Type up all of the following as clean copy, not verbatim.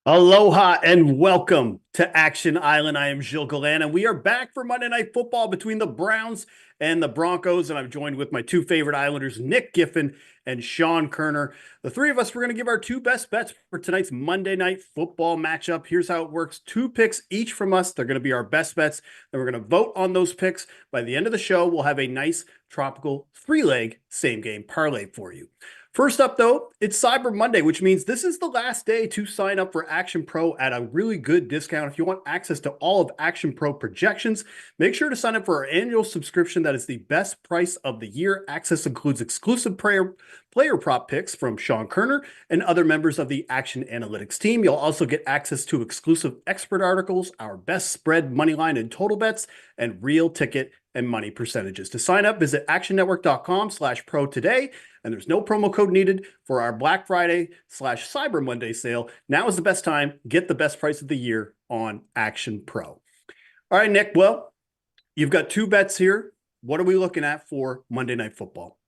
Aloha and welcome to Action Island. I am Gilles Gallant, and we are back for Monday Night Football between the Browns and the Broncos. And I'm joined with my two favorite Islanders, Nick Giffen and Sean Koerner. The three of us, we're going to give our two best bets for tonight's Monday Night Football matchup. Here's how it works: two picks each from us. They're going to be our best bets. Then we're going to vote on those picks. By the end of the show, we'll have a nice tropical three-leg same game parlay for you. First up, though, it's Cyber Monday, which means this is the last day to sign up for Action Pro at a really good discount. If you want access to all of Action Pro projections, make sure to sign up for our annual subscription. That is the best price of the year. Access includes exclusive player prop picks from Sean Koerner and other members of the Action Analytics team. You'll also get access to exclusive expert articles, our best spread, money line, and total bets, and real ticket and money percentages. To sign up, visit actionnetwork.com/pro today. And there's no promo code needed for our Black Friday/Cyber Monday sale. Now is the best time. Get the best price of the year on Action Pro. All right, Nick. Well, you've got two bets here. What are we looking at for Monday Night Football?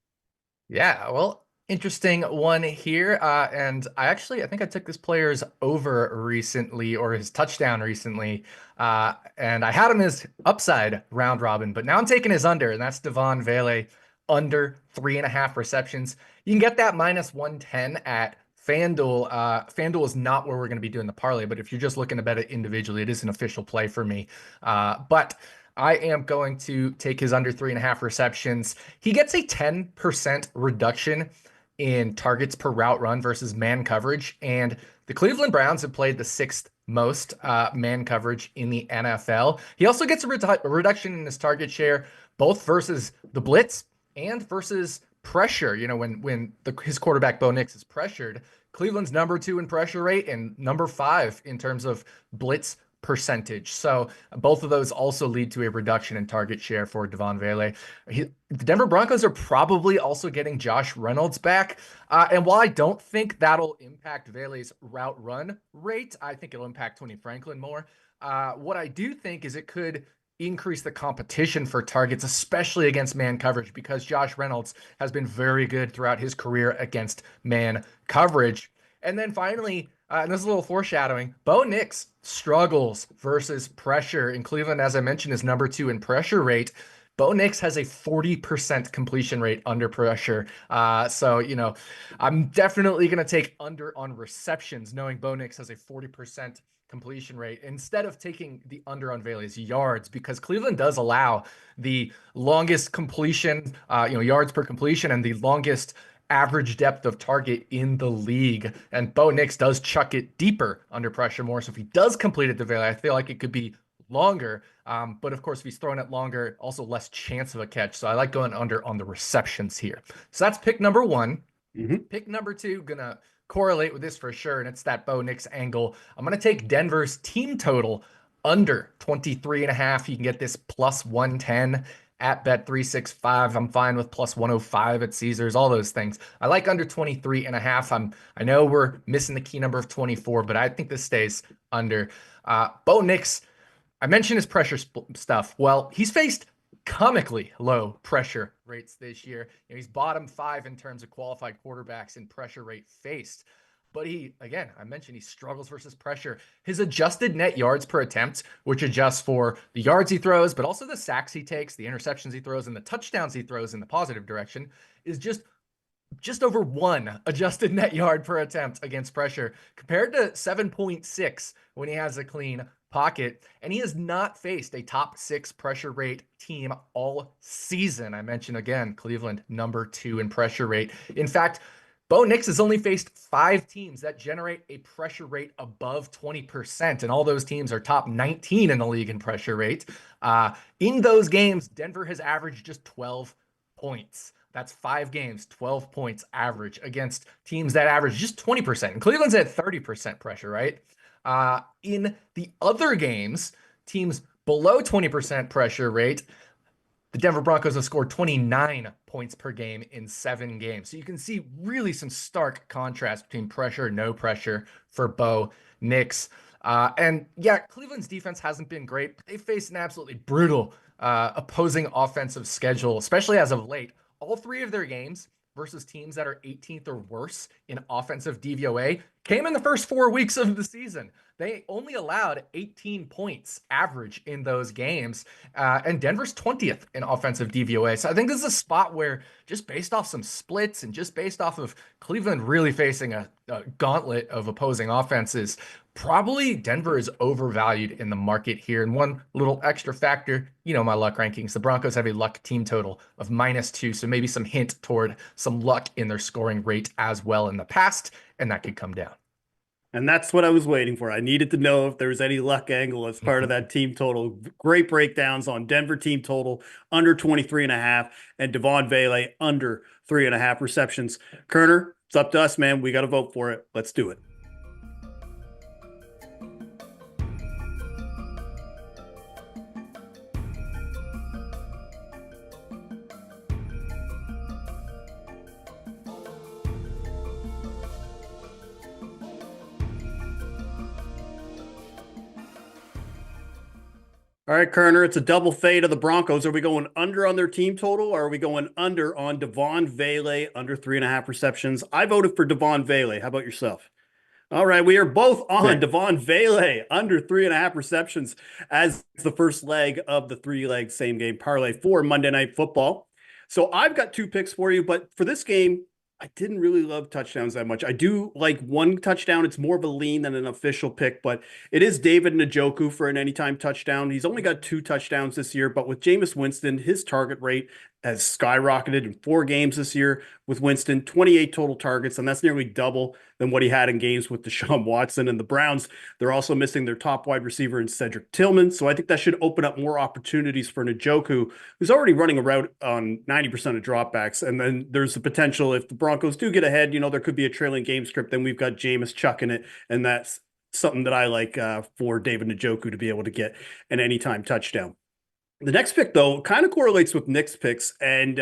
Yeah, well, interesting one here. And I think I took this player's over recently or his touchdown recently. And I had him as upside round robin, but now I'm taking his under, and that's Devon Vele under 3.5 receptions. You can get that -110 at FanDuel. FanDuel is not where we're going to be doing the parlay, but if you're just looking to bet it individually, it is an official play for me. But I am going to take his under 3.5 receptions. He gets a 10% reduction in targets per route run versus man coverage. And the Cleveland Browns have played the sixth most man coverage in the NFL. He also gets a reduction in his target share, both versus the blitz and versus pressure. You know, when his quarterback Bo Nix is pressured, Cleveland's number 2 in pressure rate and number 5 in terms of blitz percentage. So both of those also lead to a reduction in target share for Devon Vele. The Denver Broncos are probably also getting Josh Reynolds back. And while I don't think that'll impact Vele's route run rate, I think it'll impact Tony Franklin more. What I do think is it could increase the competition for targets, especially against man coverage, because Josh Reynolds has been very good throughout his career against man coverage. And then finally, and this is a little foreshadowing, Bo Nix struggles versus pressure in Cleveland. As I mentioned, is number 2 in pressure rate. Bo Nix has a 40% completion rate under pressure. So, I'm definitely going to take under on receptions, knowing Bo Nix has a 40% completion rate instead of taking the under on Vele's yards, because Cleveland does allow the longest completion, yards per completion, and the longest average depth of target in the league. And Bo Nix does chuck it deeper under pressure more. So if he does complete it to Vele, I feel like it could be longer. But of course, if he's throwing it longer, also less chance of a catch. So I like going under on the receptions here. So that's pick number 1. Pick number 2, gonna correlate with this for sure, and it's that Bo Nix angle. I'm gonna take Denver's team total under 23.5. You can get this +110 at Bet365. I'm fine with +105 at Caesars, all those things. I like under 23.5. I know we're missing the key number of 24, but I think this stays under. Bo Nix, I mentioned his pressure stuff. Well, he's faced comically low pressure rates this year. He's bottom 5 in terms of qualified quarterbacks in pressure rate faced. But I mentioned he struggles versus pressure. His adjusted net yards per attempt, which adjusts for the yards he throws, but also the sacks he takes, the interceptions he throws, and the touchdowns he throws in the positive direction, is just over 1 adjusted net yard per attempt against pressure, compared to 7.6 when he has a clean pocket. And he has not faced a top 6 pressure rate team all season. I mentioned again, Cleveland number 2 in pressure rate. In fact, Bo Nix has only faced 5 teams that generate a pressure rate above 20%, and all those teams are top 19 in the league in pressure rate. In those games, Denver has averaged just 12 points. That's 5 games, 12 points average against teams that average just 20%. And Cleveland's at 30% pressure, right? In the other games, teams below 20% pressure rate, the Denver Broncos have scored 29 points per game in 7 games. So you can see really some stark contrast between pressure and no pressure for Bo Nix. And yeah, Cleveland's defense hasn't been great, but they faced an absolutely brutal opposing offensive schedule, especially as of late. All 3 of their games versus teams that are 18th or worse in offensive DVOA came in the first 4 weeks of the season. They only allowed 18 points average in those games, and Denver's 20th in offensive DVOA. So I think this is a spot where, just based off some splits and just based off of Cleveland really facing a gauntlet of opposing offenses, probably Denver is overvalued in the market here. And one little extra factor, my luck rankings, the Broncos have a luck team total of -2. So maybe some hint toward some luck in their scoring rate as well in the past, and that could come down. And that's what I was waiting for. I needed to know if there was any luck angle as part of that team total. Great breakdowns on Denver team total under 23.5 and Devon Vele under 3.5 receptions. Koerner, it's up to us, man. We got to vote for it. Let's do it. All right, Koerner, it's a double fade of the Broncos. Are we going under on their team total, or are we going under on Devon Vele under 3.5 receptions? I voted for Devon Vele. How about yourself? All right, we are both on Devon Vele under 3.5 receptions as the first leg of the three-leg same game parlay for Monday Night Football. So I've got two picks for you, but for this game, I didn't really love touchdowns that much. I do like one touchdown. It's more of a lean than an official pick, but it is David Njoku for an anytime touchdown. He's only got 2 touchdowns this year, but with Jameis Winston, his target rate has skyrocketed in 4 games this year with Winston, 28 total targets, and that's nearly double than what he had in games with Deshaun Watson. And the Browns, they're also missing their top wide receiver in Cedric Tillman, so I think that should open up more opportunities for Njoku, who's already running a route on 90% of dropbacks. And then there's the potential, if the Broncos do get ahead, there could be a trailing game script, then we've got Jameis chucking it, and that's something that I like for David Njoku to be able to get an anytime touchdown. The next pick, though, kind of correlates with Nick's picks, and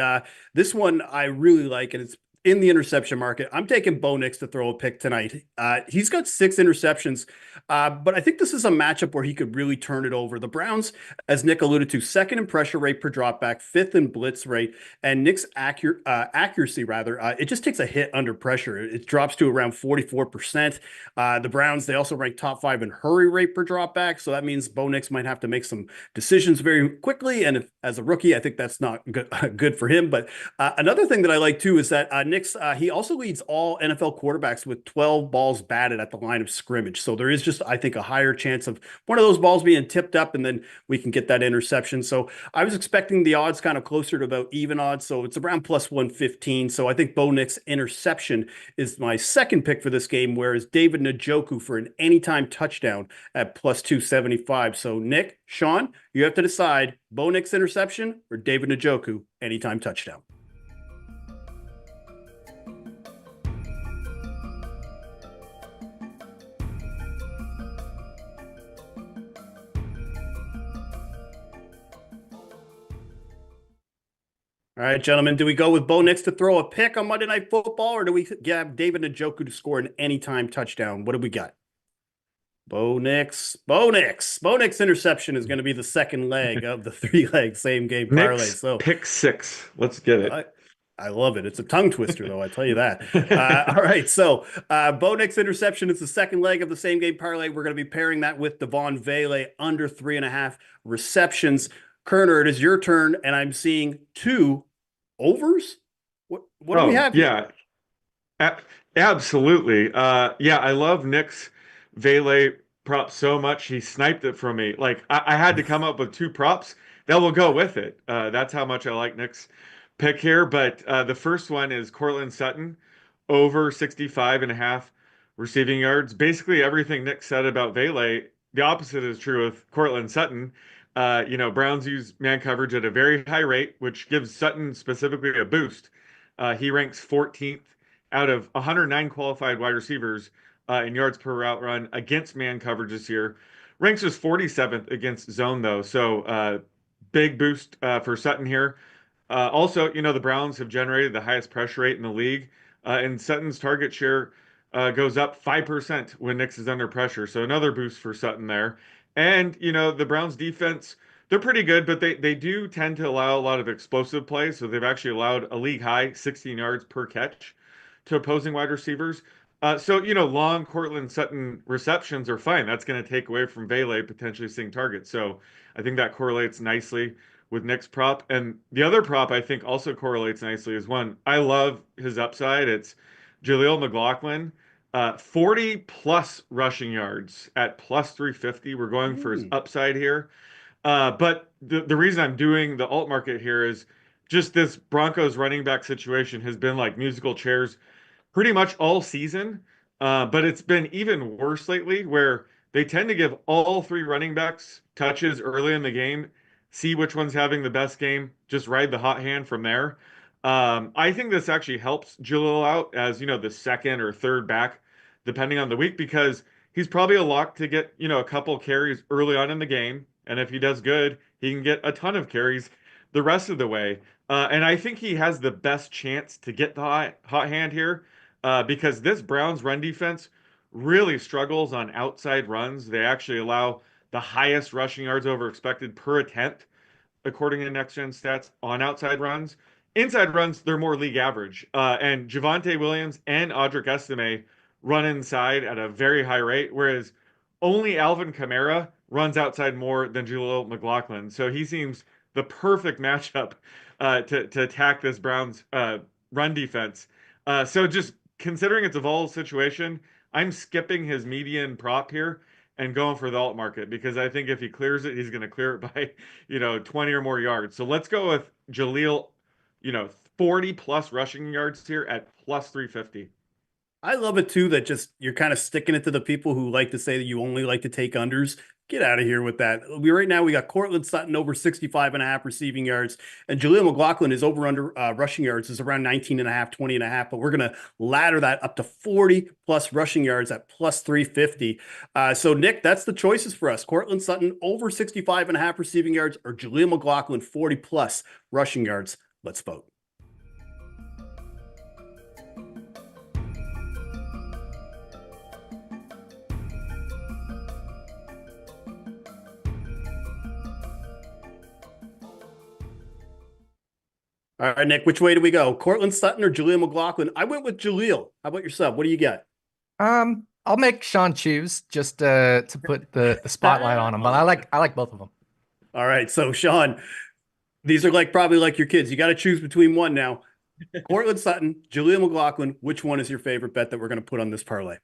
this one I really like, and it's in the interception market. I'm taking Bo Nix to throw a pick tonight. He's got 6 interceptions, but I think this is a matchup where he could really turn it over. The Browns, as Nick alluded to, 2nd in pressure rate per dropback, 5th in blitz rate, and Nick's accuracy, rather, it just takes a hit under pressure. It drops to around 44%. The Browns, they also rank top 5 in hurry rate per dropback, so that means Bo Nix might have to make some decisions very quickly, and as a rookie, I think that's not good for him. But another thing that I like, too, is that Nix, he also leads all NFL quarterbacks with 12 balls batted at the line of scrimmage. So there is just, I think, a higher chance of one of those balls being tipped up, and then we can get that interception. So I was expecting the odds kind of closer to about even odds. So it's around plus 115. So I think Bo Nix interception is my second pick for this game, whereas David Njoku for an anytime touchdown at plus 275. So Nick, Sean, you have to decide Bo Nix interception or David Njoku anytime touchdown. All right, gentlemen, do we go with Bo Nix to throw a pick on Monday Night Football, or do we have David Njoku to score an anytime touchdown? What do we got? Bo Nix interception is going to be the second leg of the 3-leg same game parlay. Nix, So pick 6. Let's get it. I love it. It's a tongue twister, though. I tell you that. All right. So Bo Nix interception is the second leg of the same game parlay. We're going to be pairing that with Devon Vele under 3.5 receptions. Koerner, it is your turn, and I'm seeing 2 overs. What do we have here? Absolutely. I love Nick's Vele prop so much. He sniped it from me. Like I had to come up with 2 props that will go with it. That's how much I like Nick's pick here. But the first one is Courtland Sutton over 65.5 receiving yards. Basically everything Nick said about Vele, the opposite is true with Courtland Sutton. Browns use man coverage at a very high rate, which gives Sutton specifically a boost. He ranks 14th out of 109 qualified wide receivers in yards per route run against man coverage this year. Ranks as 47th against zone, though. So big boost for Sutton here. Also, the Browns have generated the highest pressure rate in the league, and Sutton's target share goes up 5% when Nix is under pressure. So another boost for Sutton there. And, the Browns defense, they're pretty good, but they do tend to allow a lot of explosive plays. So they've actually allowed a league high 16 yards per catch to opposing wide receivers. So, long Cortland Sutton receptions are fine. That's going to take away from Vele potentially seeing targets. So I think that correlates nicely with Nick's prop. And the other prop I think also correlates nicely is one, I love his upside. It's Jaleel McLaughlin, 40 plus rushing yards at plus 350. We're going for his Hmm. upside here. But the reason I'm doing the alt market here is just this Broncos running back situation has been like musical chairs pretty much all season. But it's been even worse lately, where they tend to give all three running backs touches early in the game, see which one's having the best game, just ride the hot hand from there. I think this actually helps Jalil out as, the second or third back, depending on the week, because he's probably a lock to get, a couple carries early on in the game. And if he does good, he can get a ton of carries the rest of the way. And I think he has the best chance to get the hot hand here because this Browns run defense really struggles on outside runs. They actually allow the highest rushing yards over expected per attempt, according to Next Gen Stats, on outside runs. Inside runs, they're more league average. And Javonte Williams and Audric Estime run inside at a very high rate, whereas only Alvin Kamara runs outside more than Jaleel McLaughlin. So he seems the perfect matchup to attack this Browns run defense. So just considering it's a volatile situation, I'm skipping his median prop here and going for the alt market because I think if he clears it, he's going to clear it by, 20 or more yards. So let's go with Jaleel, 40 plus rushing yards here at plus 350. I love it too that just you're kind of sticking it to the people who like to say that you only like to take unders. Get out of here with that. Right now we got Cortland Sutton over 65.5 receiving yards, and Jaleel McLaughlin is over under rushing yards is around 19.5, 20.5. But we're gonna ladder that up to 40 plus rushing yards at plus 350. So Nick, that's the choices for us. Cortland Sutton over 65.5 receiving yards, or Jaleel McLaughlin 40 plus rushing yards. Let's vote. All right, Nick, which way do we go? Cortland Sutton or Jaleel McLaughlin? I went with Jaleel. How about yourself? What do you got? I'll make Sean choose just to put the spotlight on him, but I like both of them. All right, so Sean, these are like probably like your kids. You got to choose between one now. Cortland Sutton, Jaleel McLaughlin. Which one is your favorite bet that we're going to put on this parlay?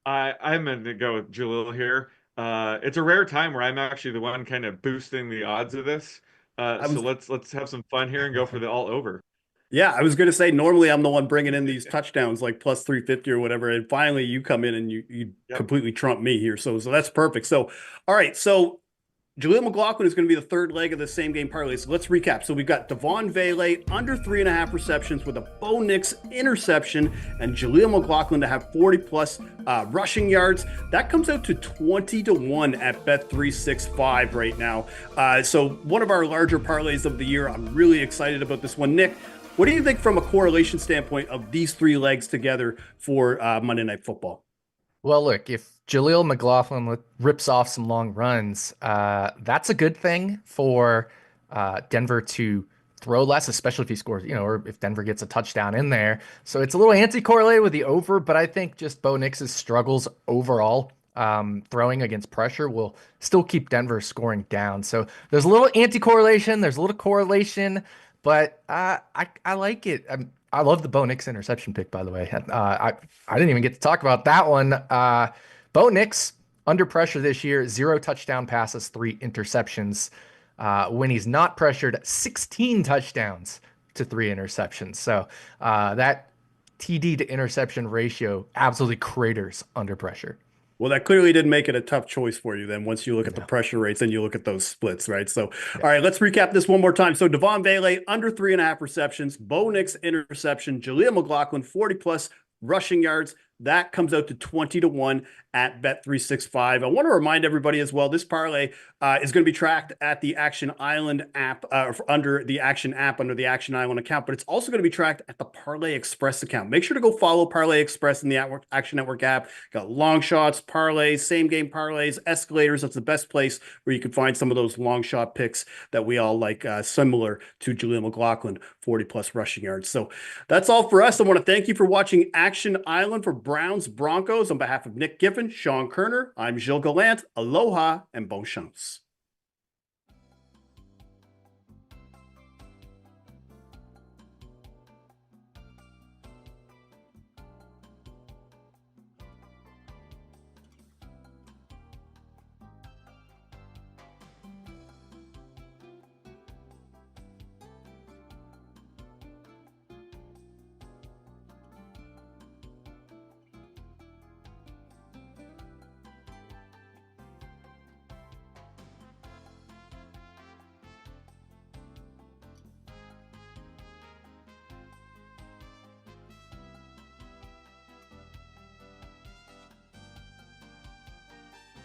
I'm going to go with Jalil here. It's a rare time where I'm actually the one kind of boosting the odds of this. I So was, let's have some fun here and go for the all over. yeah, I was going to say normally I'm the one bringing in these touchdowns like plus 350 or whatever, and finally you come in and you Yep. completely trump me here. So that's perfect. So all right, so Jaleel McLaughlin is going to be the third leg of the same game parlay. So let's recap. So we've got Devon Vele under 3.5 receptions with a Bo Nix interception and Jaleel McLaughlin to have 40 plus rushing yards. That comes out to 20-1 at Bet365 right now. So one of our larger parlays of the year. I'm really excited about this one. Nick, what do you think from a correlation standpoint of these three legs together for Monday Night Football? Well, look, if Jaleel McLaughlin rips off some long runs, that's a good thing for Denver to throw less, especially if he scores, or if Denver gets a touchdown in there. So it's a little anti-correlated with the over, but I think just Bo Nix's struggles overall throwing against pressure will still keep Denver scoring down. So there's a little anti-correlation, there's a little correlation, but I like it. I love the Bo Nix interception pick, by the way. I didn't even get to talk about that one. Bo Nix under pressure this year, 0 touchdown passes, 3 interceptions. When he's not pressured, 16 touchdowns to 3 interceptions. So that TD to interception ratio absolutely craters under pressure. Well, that clearly did make it a tough choice for you then once you look at the pressure rates and you look at those splits, right? So, all right, let's recap this one more time. So, Devon Vele, under 3.5 receptions, Bo Nix interception, Jaleel McLaughlin, 40 plus rushing yards. That comes out to 20-1 at Bet365. I want to remind everybody as well, this parlay is going to be tracked at the Action Island app, under the Action app, under the Action Island account, but it's also going to be tracked at the Parlay Express account. Make sure to go follow Parlay Express in the Action Network app. Got long shots, parlays, same game parlays, escalators. That's the best place where you can find some of those long shot picks that we all like, similar to Jaleel McLaughlin, 40 plus rushing yards. So that's all for us. I want to thank you for watching Action Island for Browns Broncos. On behalf of Nick Giffen, Sean Koerner, I'm Gilles Gallant. Aloha and bon chance.